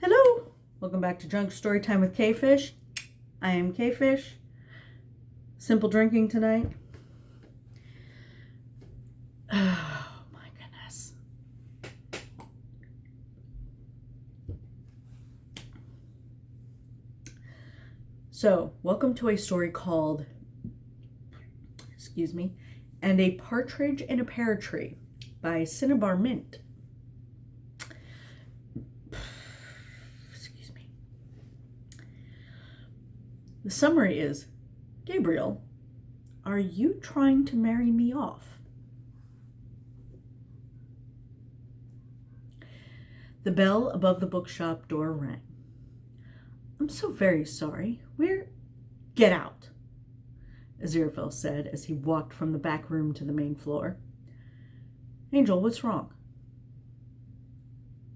Hello, welcome back to Drunk Storytime with K-Fish. I am K-Fish. Simple drinking tonight. Oh my goodness. So, welcome to a story called, And a Partridge in a Pear Tree by CinnabarMint. The summary is, Gabriel, are you trying to marry me off? The bell above the bookshop door rang. I'm so very sorry. Get out, Aziraphale said as he walked from the back room to the main floor. Angel, what's wrong?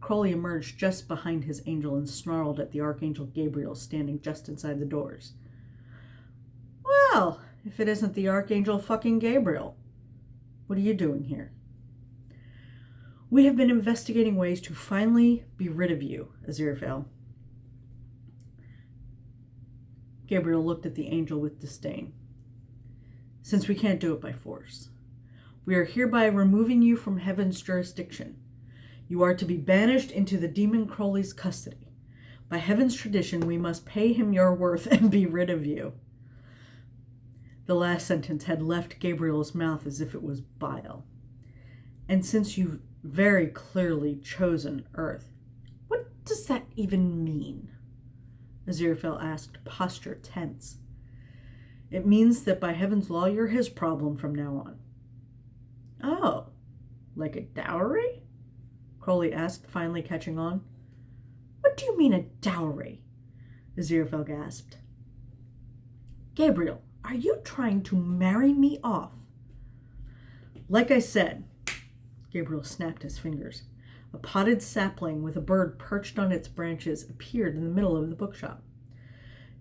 Crowley emerged just behind his angel and snarled at the Archangel Gabriel standing just inside the doors. Well, if it isn't the Archangel fucking Gabriel. What are you doing here? We have been investigating ways to finally be rid of you, Aziraphale. Gabriel looked at the angel with disdain. Since we can't do it by force, we are hereby removing you from heaven's jurisdiction. You are to be banished into the demon Crowley's custody. By heaven's tradition, we must pay him your worth and be rid of you. The last sentence had left Gabriel's mouth as if it was bile. And since you've very clearly chosen Earth, what does that even mean? Aziraphale asked, posture tense. It means that by heaven's law, you're his problem from now on. Oh, like a dowry? Crowley asked, finally catching on. What do you mean a dowry? Aziraphale gasped. Gabriel, are you trying to marry me off? Like I said, Gabriel snapped his fingers. A potted sapling with a bird perched on its branches appeared in the middle of the bookshop.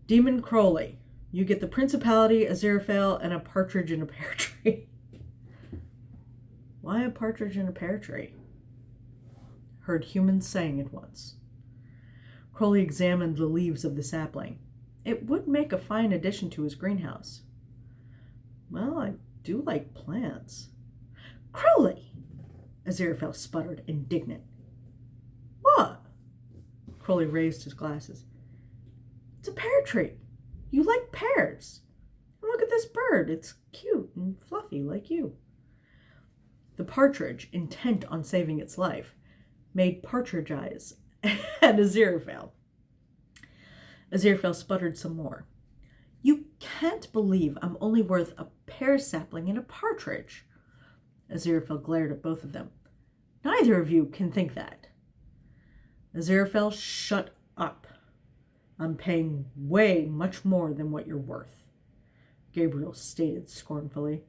Demon Crowley, you get the principality, Aziraphale, and a partridge in a pear tree. Why a partridge in a pear tree? Heard humans saying at once. Crowley examined the leaves of the sapling. It would make a fine addition to his greenhouse. Well, I do like plants. Crowley! Aziraphale sputtered, indignant. What? Crowley raised his glasses. It's a pear tree. You like pears. And look at this bird. It's cute and fluffy like you. The partridge, intent on saving its life, made partridge eyes at Aziraphale. Aziraphale sputtered some more. You can't believe I'm only worth a pear sapling and a partridge. Aziraphale glared at both of them. Neither of you can think that. Aziraphale, shut up. I'm paying way much more than what you're worth, Gabriel stated scornfully.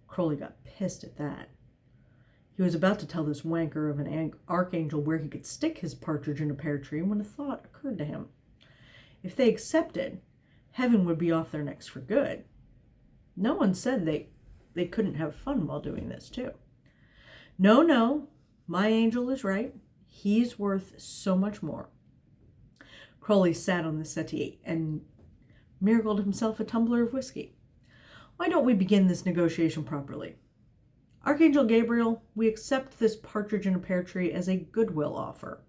Crowley got pissed at that. He was about to tell this wanker of an archangel where he could stick his partridge in a pear tree when a thought occurred to him. If they accepted, heaven would be off their necks for good. No one said they couldn't have fun while doing this, too. No, my angel is right. He's worth so much more. Crowley sat on the settee and miracled himself a tumbler of whiskey. Why don't we begin this negotiation properly? Archangel Gabriel, we accept this partridge in a pear tree as a goodwill offer.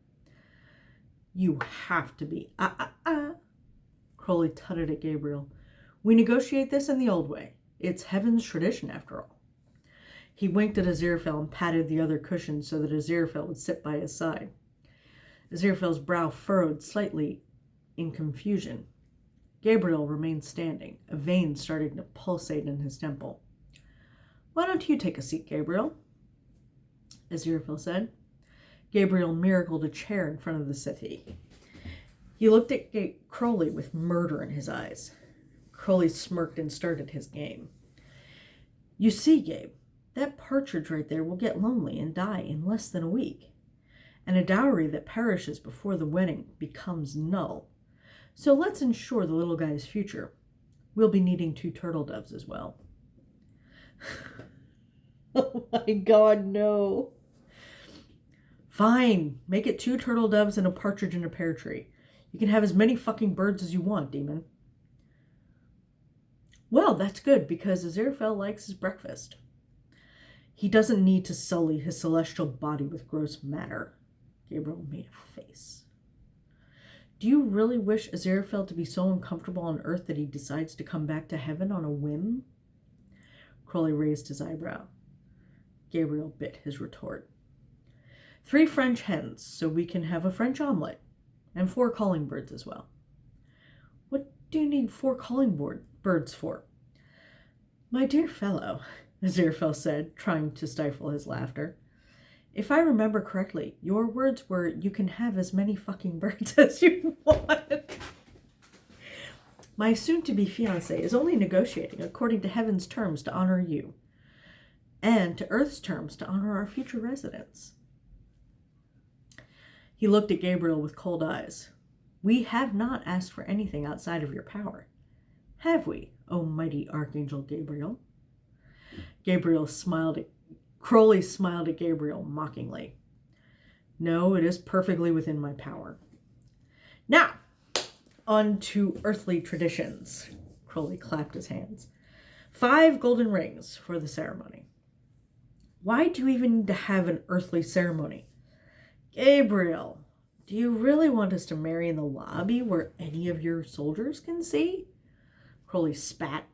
You have to be. Crowley tutted at Gabriel. We negotiate this in the old way. It's heaven's tradition, after all. He winked at Aziraphale and patted the other cushion so that Aziraphale would sit by his side. Aziraphale's brow furrowed slightly in confusion. Gabriel remained standing, a vein starting to pulsate in his temple. Why don't you take a seat, Gabriel? Aziraphale said. Gabriel miracled a chair in front of the settee. He looked at Crowley with murder in his eyes. Crowley smirked and started his game. You see, Gabe, that partridge right there will get lonely and die in less than a week. And a dowry that perishes before the wedding becomes null. So let's ensure the little guy's future. We'll be needing 2 turtle doves as well. Oh my God, no. Fine, make it 2 turtle doves and a partridge in a pear tree. You can have as many fucking birds as you want, demon. Well, that's good, because Aziraphale likes his breakfast. He doesn't need to sully his celestial body with gross matter. Gabriel made a face. Do you really wish Aziraphale to be so uncomfortable on Earth that he decides to come back to heaven on a whim? Crowley raised his eyebrow. Gabriel bit his retort. 3 French hens, so we can have a French omelet. And 4 calling birds as well. What do you need 4 calling birds for? My dear fellow, Aziraphale said, trying to stifle his laughter. If I remember correctly, your words were, you can have as many fucking birds as you want. My soon-to-be fiancé is only negotiating according to heaven's terms to honor you, and to Earth's terms to honor our future residents. He looked at Gabriel with cold eyes. We have not asked for anything outside of your power. Have we, O mighty Archangel Gabriel? Crowley smiled at Gabriel mockingly. No, it is perfectly within my power. Now, on to earthly traditions. Crowley clapped his hands. 5 golden rings for the ceremony. Why do you even need to have an earthly ceremony? Gabriel, do you really want us to marry in the lobby where any of your soldiers can see? Crowley spat.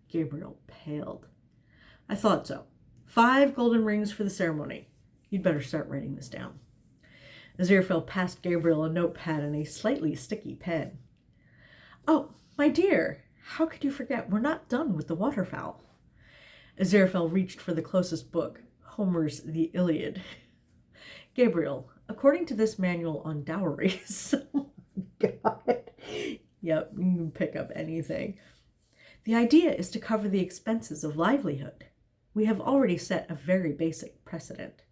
Gabriel paled. I thought so. 5 golden rings for the ceremony. You'd better start writing this down. Aziraphale passed Gabriel a notepad and a slightly sticky pen. Oh, my dear, how could you forget? We're not done with the waterfowl. Aziraphale reached for the closest book, Homer's The Iliad. Gabriel, according to this manual on dowries, oh my God. Yep, you can pick up anything. The idea is to cover the expenses of livelihood. We have already set a very basic precedent.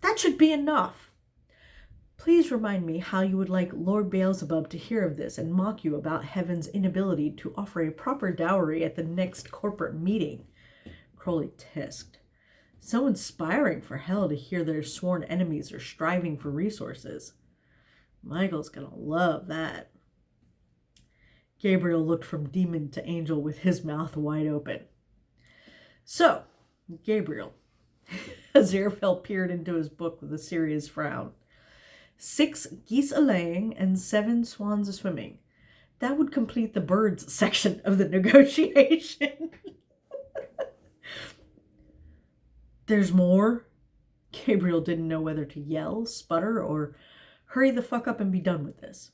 That should be enough. Please remind me how you would like Lord Beelzebub to hear of this and mock you about heaven's inability to offer a proper dowry at the next corporate meeting. Crowley tisked. So inspiring for hell to hear their sworn enemies are striving for resources. Michael's gonna love that. Gabriel looked from demon to angel with his mouth wide open. So, Gabriel, Aziraphale peered into his book with a serious frown. 6 geese a-laying and 7 swans a-swimming. That would complete the birds section of the negotiation. There's more? Gabriel didn't know whether to yell, sputter, or hurry the fuck up and be done with this.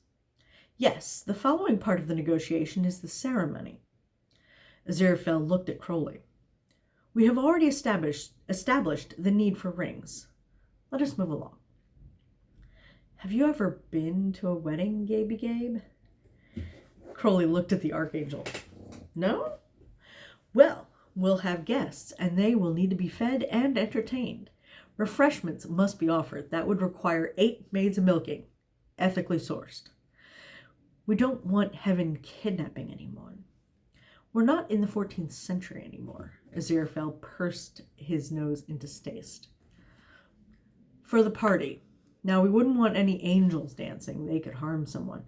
Yes, the following part of the negotiation is the ceremony. Aziraphale looked at Crowley. We have already established the need for rings. Let us move along. Have you ever been to a wedding, Gabe? Crowley looked at the Archangel. No? Well, we'll have guests, and they will need to be fed and entertained. Refreshments must be offered. That would require 8 maids of milking, ethically sourced. We don't want heaven kidnapping anyone. We're not in the 14th century anymore. Aziraphale pursed his nose in distaste. For the party. Now, we wouldn't want any angels dancing. They could harm someone.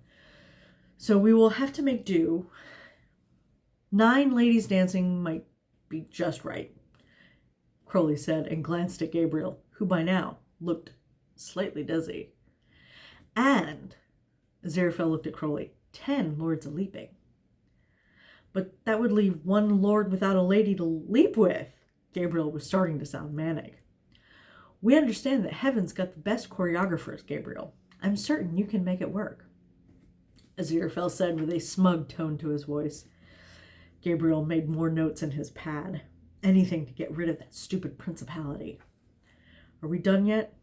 So we will have to make do. 9 ladies dancing might be just right, Crowley said, and glanced at Gabriel, who by now looked slightly dizzy. And, Aziraphale looked at Crowley, 10 lords a-leaping. But that would leave 1 lord without a lady to leap with. Gabriel was starting to sound manic. We understand that heaven's got the best choreographers, Gabriel. I'm certain you can make it work. Aziraphale said with a smug tone to his voice. Gabriel made more notes in his pad. Anything to get rid of that stupid principality. Are we done yet?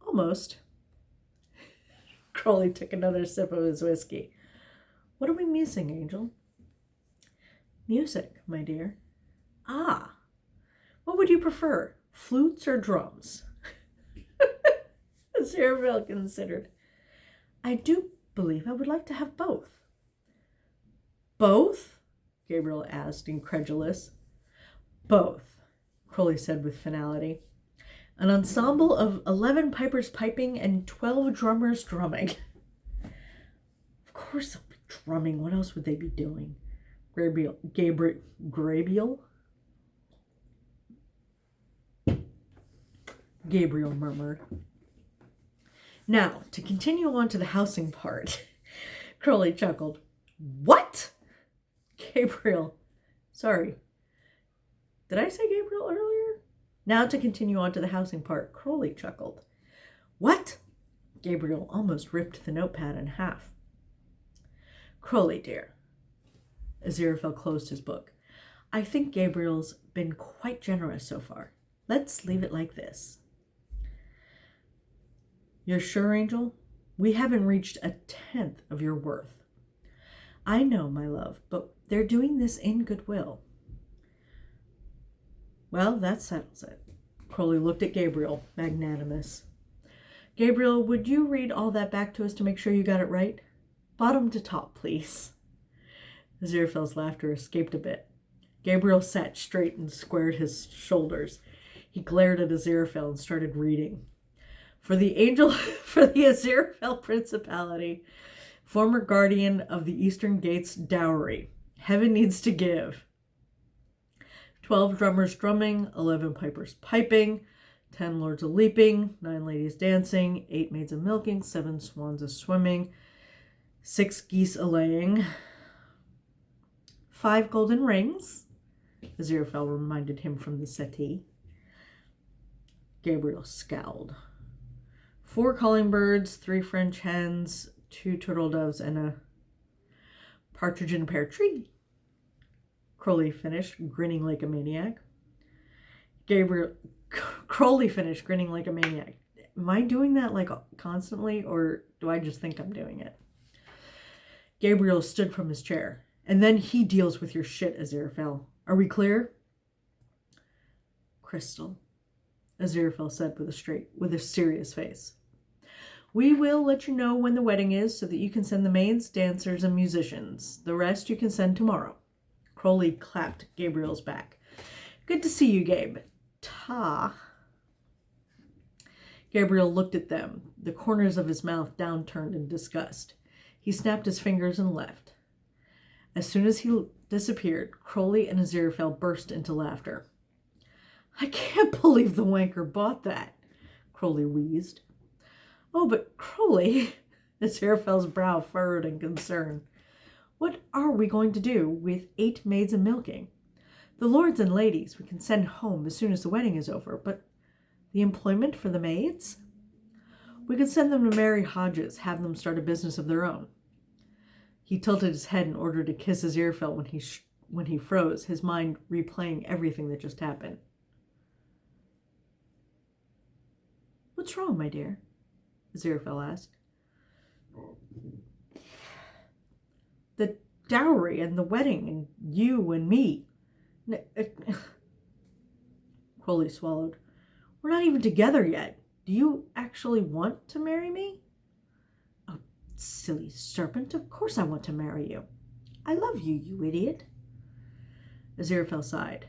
Almost. Crowley took another sip of his whiskey. What are we missing, Angel? Music, my dear. Ah. What would you prefer, flutes or drums? Aziraphale considered. I do believe I would like to have both. Both? Gabriel asked, incredulous. Both, Crowley said with finality. An ensemble of 11 pipers piping and 12 drummers drumming. Of course they'll be drumming. What else would they be doing? Gabriel murmured. Now, to continue on to the housing part, Crowley chuckled. What? Gabriel. Sorry. Did I say Gabriel earlier? Now to continue on to the housing part, Crowley chuckled. What? Gabriel almost ripped the notepad in half. Crowley, dear. Aziraphale closed his book. I think Gabriel's been quite generous so far. Let's leave it like this. You're sure, Angel? We haven't reached 1/10 of your worth. I know, my love, but they're doing this in goodwill. Well, that settles it. Crowley looked at Gabriel, magnanimous. Gabriel, would you read all that back to us to make sure you got it right? Bottom to top, please. Aziraphale's laughter escaped a bit. Gabriel sat straight and squared his shoulders. He glared at Aziraphale and started reading. For the Aziraphale Principality, former guardian of the Eastern Gate's dowry, heaven needs to give. 12 drummers drumming, 11 pipers piping, 10 lords a leaping, 9 ladies dancing, 8 maids a milking, 7 swans a swimming, 6 geese a laying, 5 golden rings, Aziraphale reminded him from the settee. Gabriel scowled. 4 calling birds, 3 French hens, 2 turtle doves, and a partridge in a pear tree. Crowley finished, grinning like a maniac. Crowley finished, grinning like a maniac. Am I doing that like constantly, or do I just think I'm doing it? Gabriel stood from his chair. And then he deals with your shit, Aziraphale. Are we clear? Crystal, Aziraphale said with a serious face. We will let you know when the wedding is so that you can send the maids, dancers, and musicians. The rest you can send tomorrow. Crowley clapped Gabriel's back. Good to see you, Gabe. Ta. Gabriel looked at them, the corners of his mouth downturned in disgust. He snapped his fingers and left. As soon as he disappeared, Crowley and Aziraphale burst into laughter. I can't believe the wanker bought that, Crowley wheezed. Oh, but Crowley, Aziraphale's brow furrowed in concern. What are we going to do with 8 maids a milking? The lords and ladies we can send home as soon as the wedding is over, but the employment for the maids? We could send them to Mary Hodges, have them start a business of their own. He tilted his head in order to kiss Aziraphale when he froze, his mind replaying everything that just happened. What's wrong, my dear? Aziraphale asked. The dowry and the wedding and you and me. Crowley swallowed. We're not even together yet. Do you actually want to marry me? Oh, silly serpent. Of course I want to marry you. I love you, you idiot. Aziraphale sighed.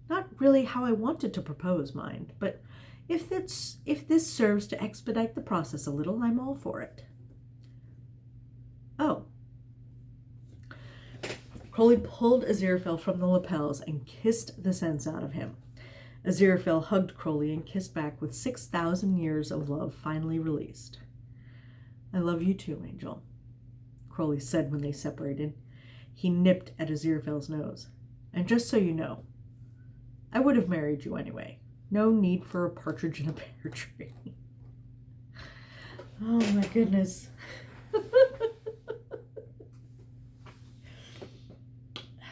Not really how I wanted to propose, mind, but if this serves to expedite the process a little, I'm all for it. Oh. Crowley pulled Aziraphale from the lapels and kissed the sense out of him. Aziraphale hugged Crowley and kissed back with 6,000 years of love finally released. I love you too, Angel, Crowley said when they separated. He nipped at Aziraphale's nose. And just so you know, I would have married you anyway. No need for a partridge in a pear tree. Oh my goodness.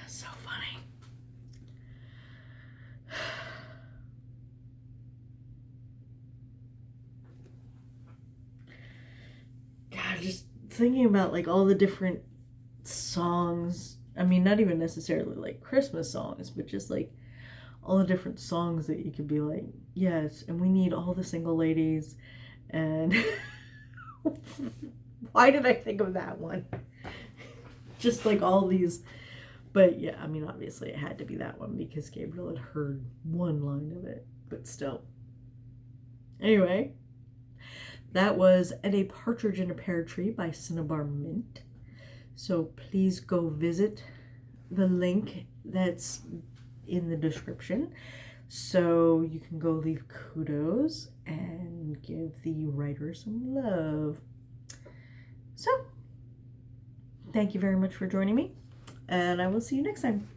So funny. God, just thinking about like all the different songs. I mean, not even necessarily like Christmas songs, but just like all the different songs that you could be like, yes, and we need all the single ladies. And why did I think of that one? Just like all these. But yeah, I mean, obviously it had to be that one because Gabriel had heard one line of it, but still. Anyway, that was And a Partridge in a Pear Tree by CinnabarMint. So please go visit the link that's in the description so you can go leave kudos and give the writer some love. So, thank you very much for joining me, and I will see you next time.